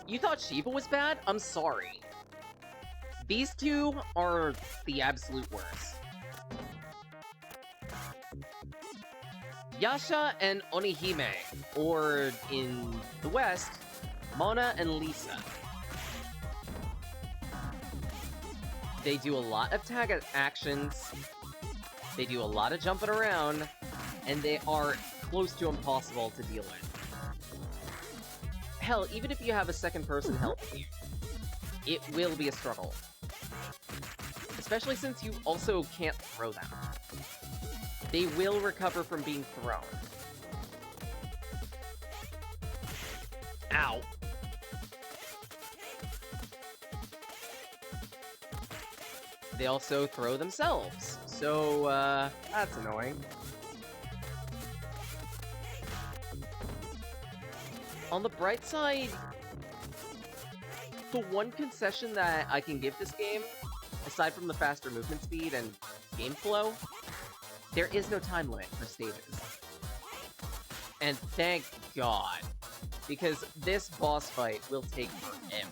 You thought Shiva was bad? I'm sorry. These two are the absolute worst. Yasha and Onihime, or in the West, Mona and Lisa. They do a lot of tag actions, they do a lot of jumping around, and they are close to impossible to deal with. Hell, even if you have a second person helping you, it will be a struggle. Especially since you also can't throw them. They will recover from being thrown. Ow. They also throw themselves, so, that's annoying. On the bright side, the one concession that I can give this game, aside from the faster movement speed and game flow, there is no time limit for stages. And thank God, because this boss fight will take forever.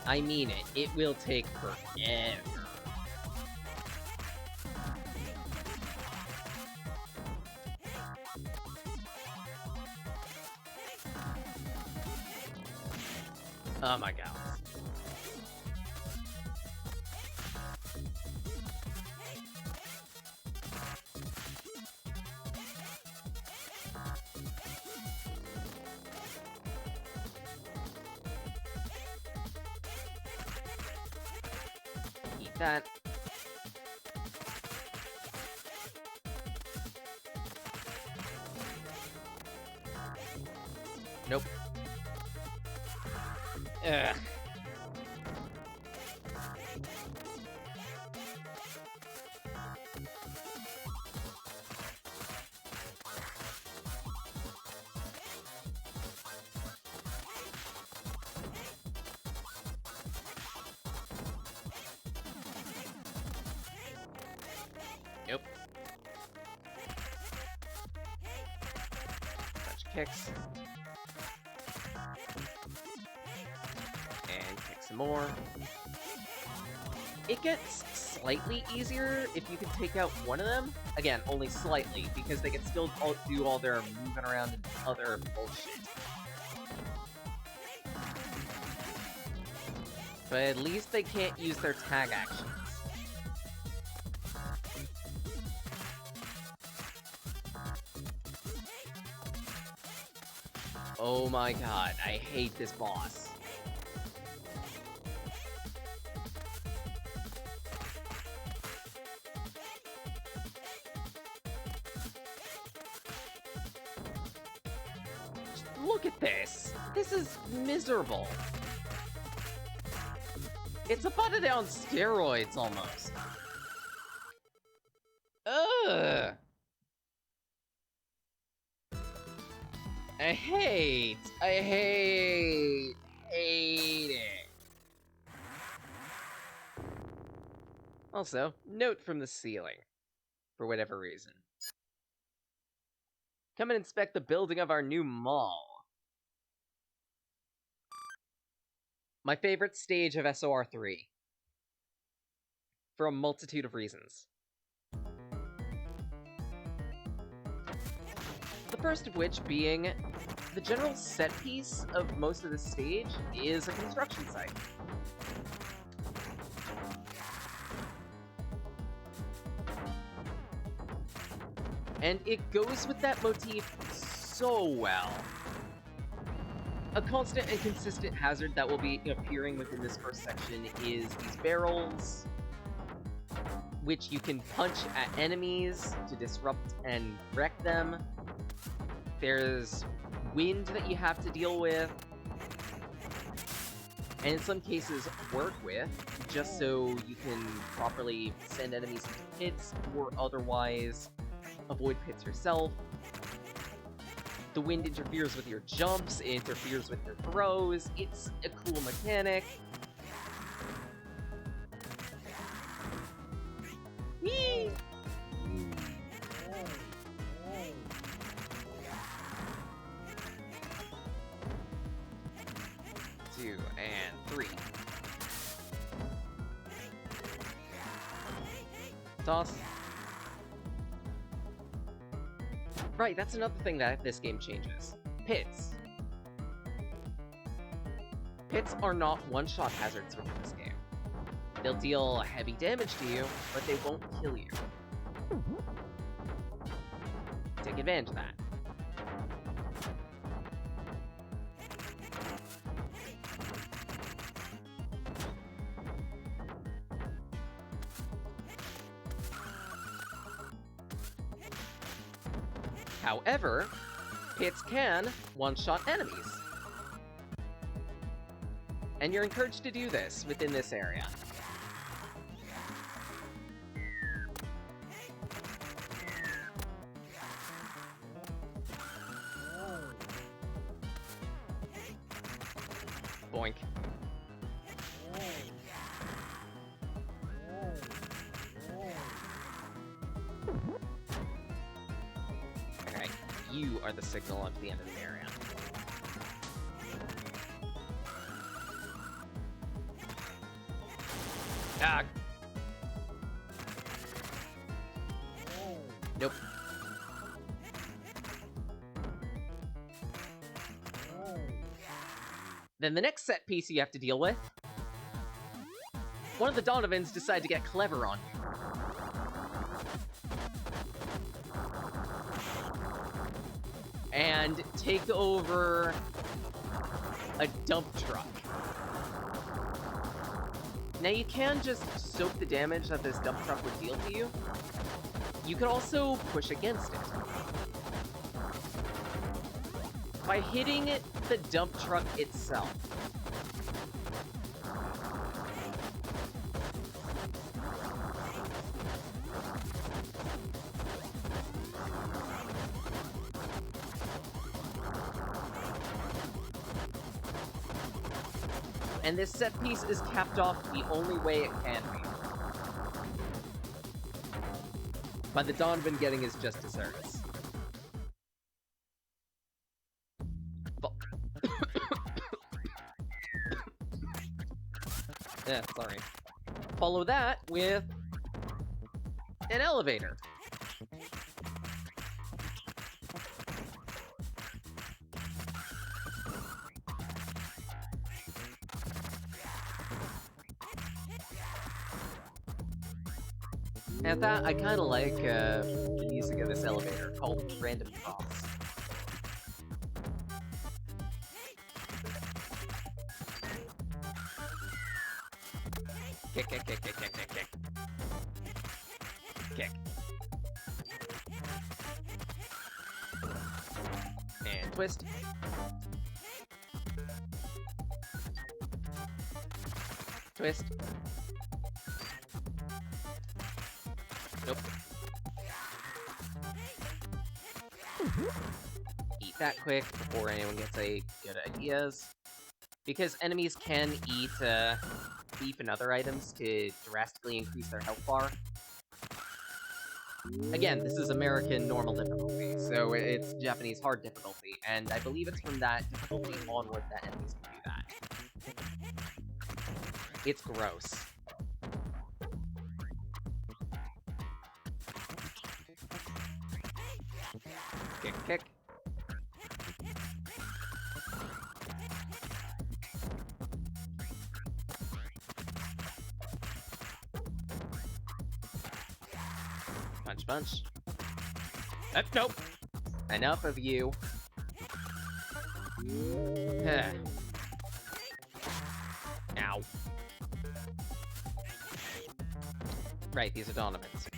I mean it, it will take forever. Oh my god. Eat that. Nope. Ugh. Nope. Touch kicks. And kick some more. It gets slightly easier if you can take out one of them. Again, only slightly, because they can still do all their moving around and other bullshit. But at least they can't use their tag actions. Oh my god, I hate this boss. Look at this! This is miserable. It's a button on steroids, almost. Ugh! I hate it. Also, note from the ceiling, for whatever reason. Come and inspect the building of our new mall. My favorite stage of SoR 3. For a multitude of reasons. The first of which being, the general set piece of most of the stage is a construction site. And it goes with that motif so well. A constant and consistent hazard that will be appearing within this first section is these barrels, which you can punch at enemies to disrupt and wreck them. There's wind that you have to deal with, and in some cases work with, just so you can properly send enemies into pits, or otherwise avoid pits yourself. The wind interferes with your jumps, it interferes with your throws, it's a cool mechanic. Whee! 2 and 3. Toss. Right, that's another thing that this game changes. Pits. Pits are not one-shot hazards within this game. They'll deal heavy damage to you, but they won't kill you. Take advantage of that. However, pits can one-shot enemies. And you're encouraged to do this within this area. Boink. Okay, you are the signal at the end of the area. Ah! Nope. Then the next set piece you have to deal with, one of the Donovans decide to get clever on you. And take over a dump truck. Now you can just soak the damage that this dump truck would deal to you. You can also push against it. By hitting the dump truck itself. And this set piece is capped off the only way it can be. By the Donovan getting his just desserts. Yeah, sorry. Follow that with an elevator. At that, I kind of like the music of this elevator, called Random Toss. Kick, kick, kick, kick, kick, kick, kick. Kick. And twist. Twist. Nope. Eat that quick before anyone gets any good ideas. Because enemies can eat beef and other items to drastically increase their health bar. Again, this is American normal difficulty, so it's Japanese hard difficulty, and I believe it's from that difficulty onward that enemies can do that. It's gross. Kick, kick. Punch, punch. Nope. Enough of you. Ow. Right, these are Donovans.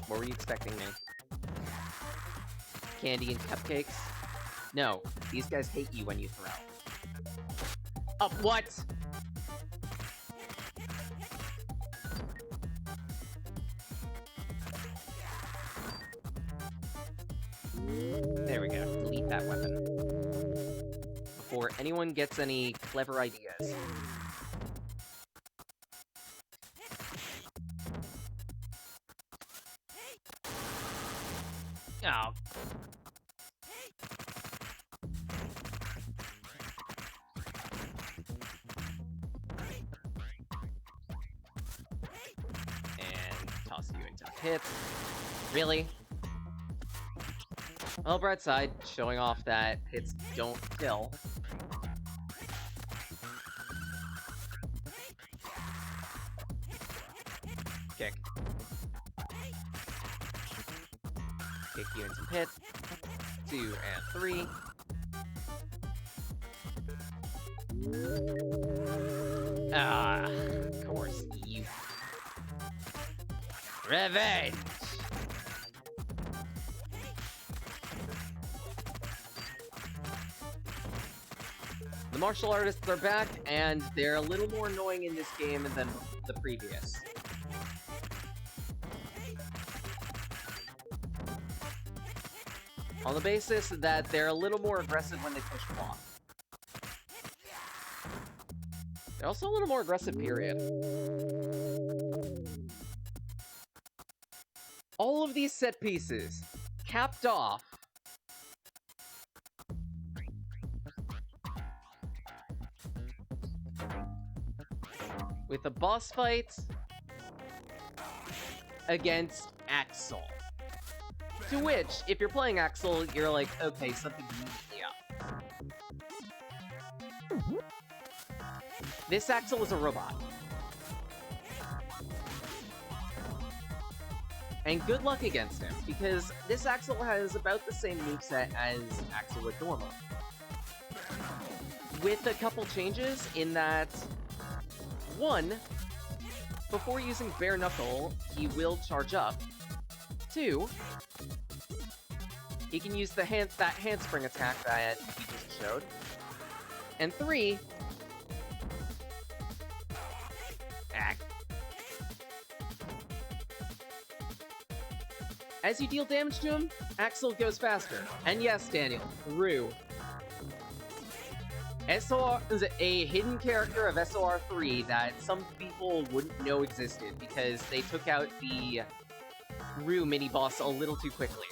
What were you expecting, me? Candy and cupcakes? No, these guys hate you when you throw. What? There we go. Delete that weapon. Before anyone gets any clever ideas. Oh. And toss you into hits. Really? Well, bright side, showing off that hits don't kill. Kick. Kick you in some hits. 2 and 3. Ah, of course, you. Revenge! The martial artists are back, and they're a little more annoying in this game than the previous. On the basis that they're a little more aggressive when they push block. They're also a little more aggressive, period. All of these set pieces capped off with a boss fight against Axel. To which, if you're playing Axel, you're like, okay, something needs me up. This Axel is a robot. And good luck against him, because this Axel has about the same moveset as Axel would normally. With a couple changes in that, 1, before using Bare Knuckle, he will charge up. 2, he can use that handspring attack that he just showed. And 3, as you deal damage to him, Axel goes faster. And yes, Daniel, Rue. SoR is a hidden character of SoR 3 that some people wouldn't know existed because they took out the Rue mini-boss a little too quickly.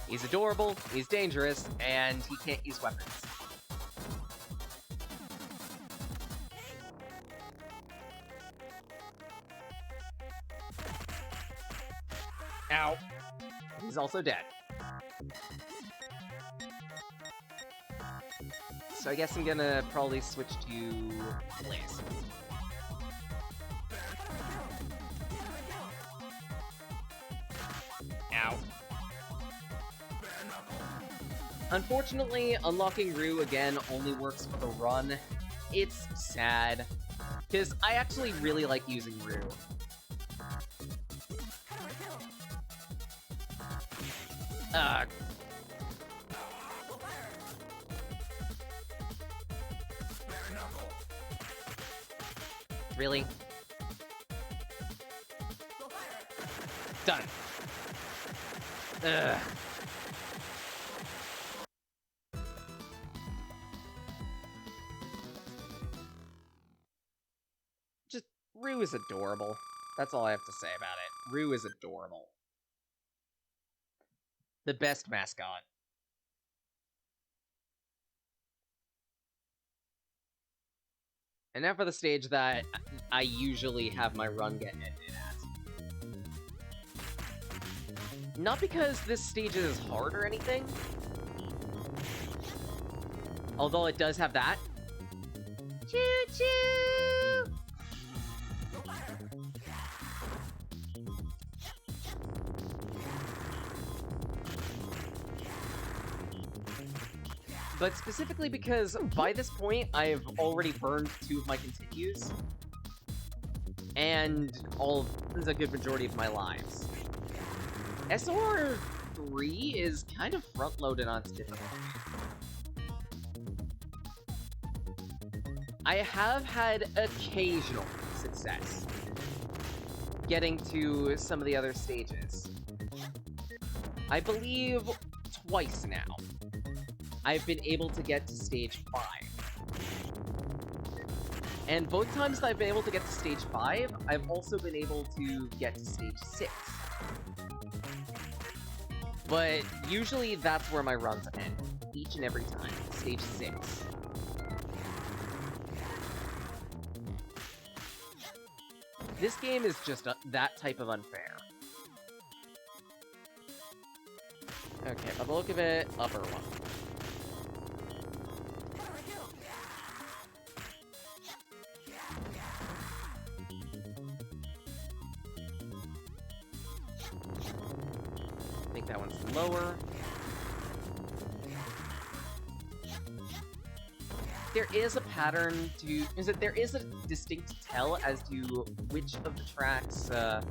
He's adorable, he's dangerous, and he can't use weapons. Ow. He's also dead. So I guess I'm gonna probably switch to Blaze. Ow. Unfortunately, unlocking Rue again only works for the run. It's sad, because I actually really like using Rue. Really? Done. Ugh. Just, Rue is adorable. That's all I have to say about it. Rue is adorable. The best mascot. And now for the stage that I usually have my run get ended at. Not because this stage is hard or anything. Although it does have that. Choo-choo! But specifically because by this point, I've already burned 2 of my continues. And a good majority of my lives. SoR 3 is kind of front-loaded on its difficulty. I have had occasional success getting to some of the other stages. I believe twice now. I've been able to get to stage 5. And both times that I've been able to get to stage 5, I've also been able to get to stage 6. But usually that's where my runs end, each and every time, stage 6. This game is just that type of unfair. Okay, by the look of it, upper one. I think that one's lower. There is a pattern to... there is a distinct tell as to which of the tracks the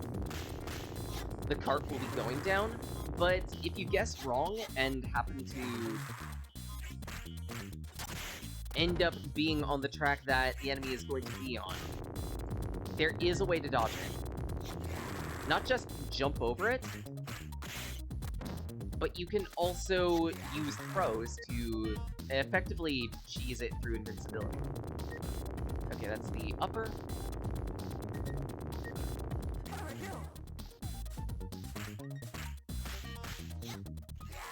cart will be going down, but if you guess wrong and happen to end up being on the track that the enemy is going to be on, there is a way to dodge it. Not just jump over it, but you can also use throws to effectively cheese it through invincibility. Okay, that's the upper.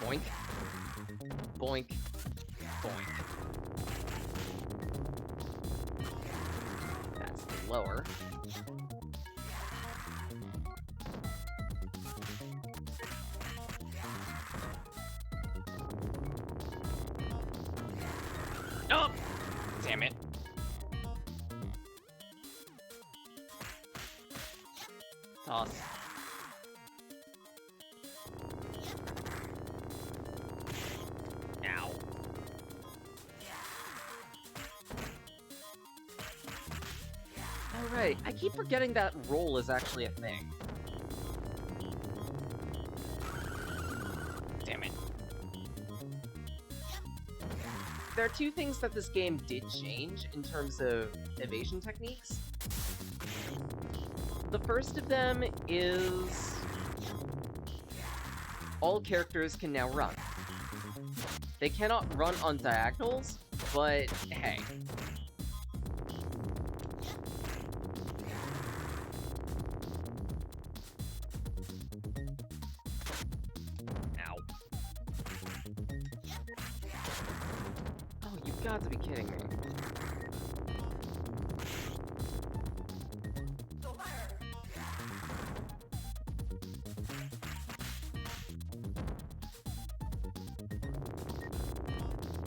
Boink. Boink. Boink. That's the lower. Oh! Damn it. Toss. Ow. Alright, I keep forgetting that roll is actually a thing. Damn it. There are two things that this game did change in terms of evasion techniques. The first of them is... all characters can now run. They cannot run on diagonals, but hey. Ow. Oh, you've got to be kidding me.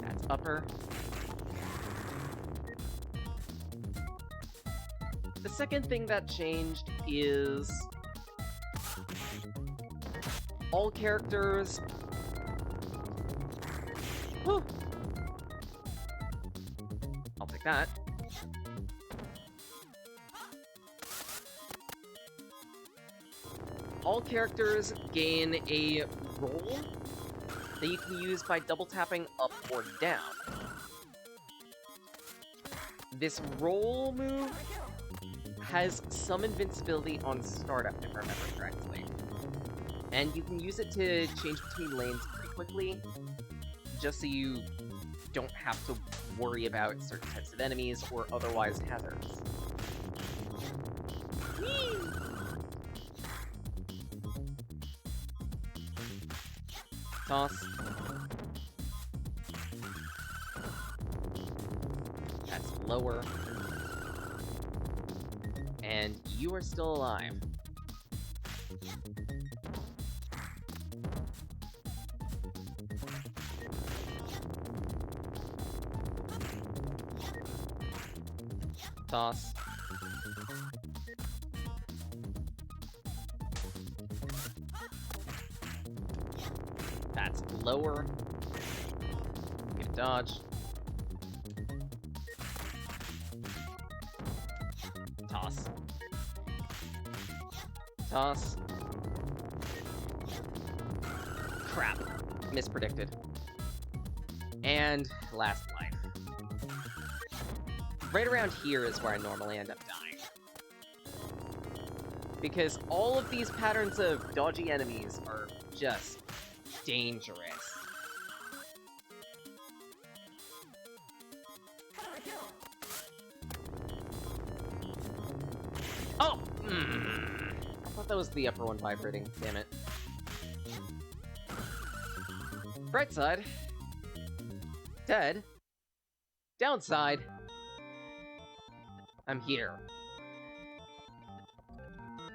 That's upper. The second thing that changed is all characters... Whew. I'll take that. All characters gain a roll that you can use by double tapping up or down. This roll move has some invincibility on startup, if I remember correctly. And you can use it to change between lanes pretty quickly, just so you don't have to worry about certain types of enemies or otherwise hazards. Whee! Toss. That's lower. And you are still alive. Toss. That's lower. Get a dodge. Toss. Toss. Crap. Mispredicted. And last life. Right around here is where I normally end up dying. Because all of these patterns of dodgy enemies are just dangerous. Oh! I thought that was the upper one vibrating. Damn it. Bright side. Dead. Downside. I'm here.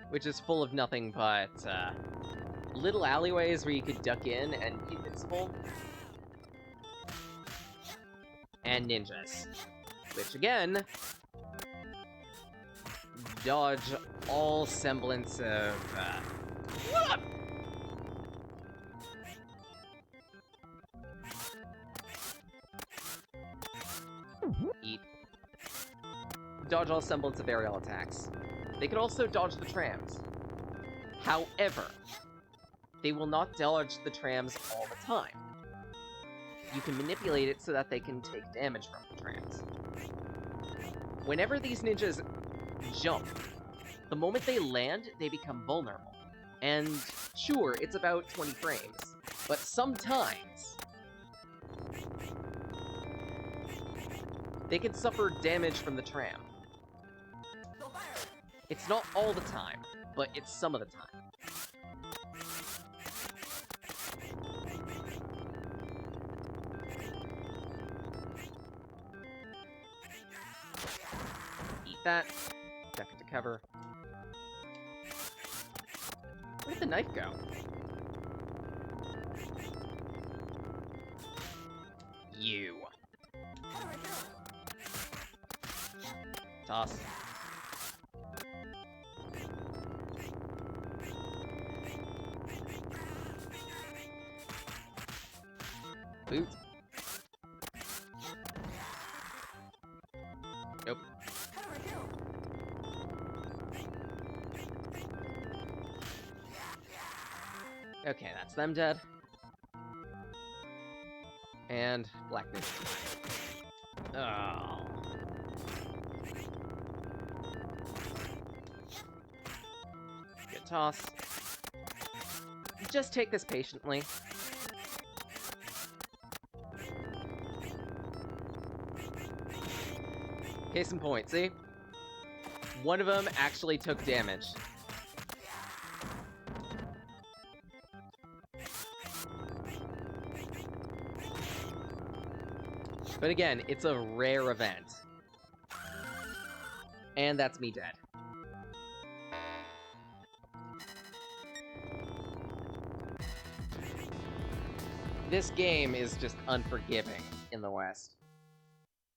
Which is full of nothing but, little alleyways where you could duck in and be invincible. And ninjas. Which, again, dodge all semblance of, What up? Eat. Dodge all semblance of aerial attacks. They can also dodge the trams. However, they will not dodge the trams all the time. You can manipulate it so that they can take damage from the trams. Whenever these ninjas jump, the moment they land, they become vulnerable. And sure, it's about 20 frames, but sometimes they can suffer damage from the tram. It's not all the time, but it's some of the time. Eat that. Duck it to cover. Where did the knife go? You. Toss. Boot. Nope. Okay, that's them dead. And black ninja. Oh. Good toss. Just take this patiently. Case in point, see? One of them actually took damage. But again, it's a rare event. And that's me dead. This game is just unforgiving in the West.